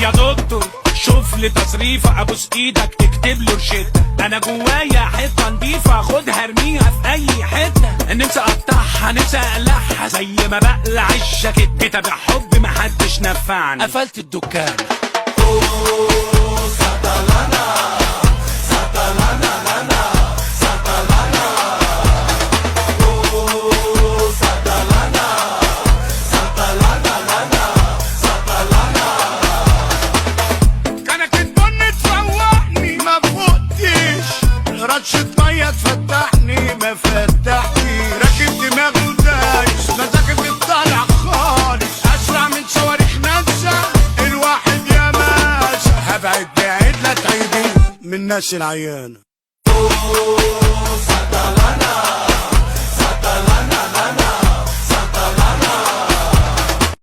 يا دكتور شوف لي تصريفه، ابوس ايدك اكتب له روشته. انا جوايا حته نضيفه خدها ارميها في اي حته. نفسي اقطعها نفسي اقلعها زي ما بقلع الجاكيت. كتاب حب محدش نفعني قفلت الدكان. رشة مية تفتحني ما فتحني، راكب دماغي ودايس مزاجي بيطلع خالص. اسرع من صواريخ ناسا الواحد يا ماسا، هبعد بعيد لا تعيدي من الناس العيانة.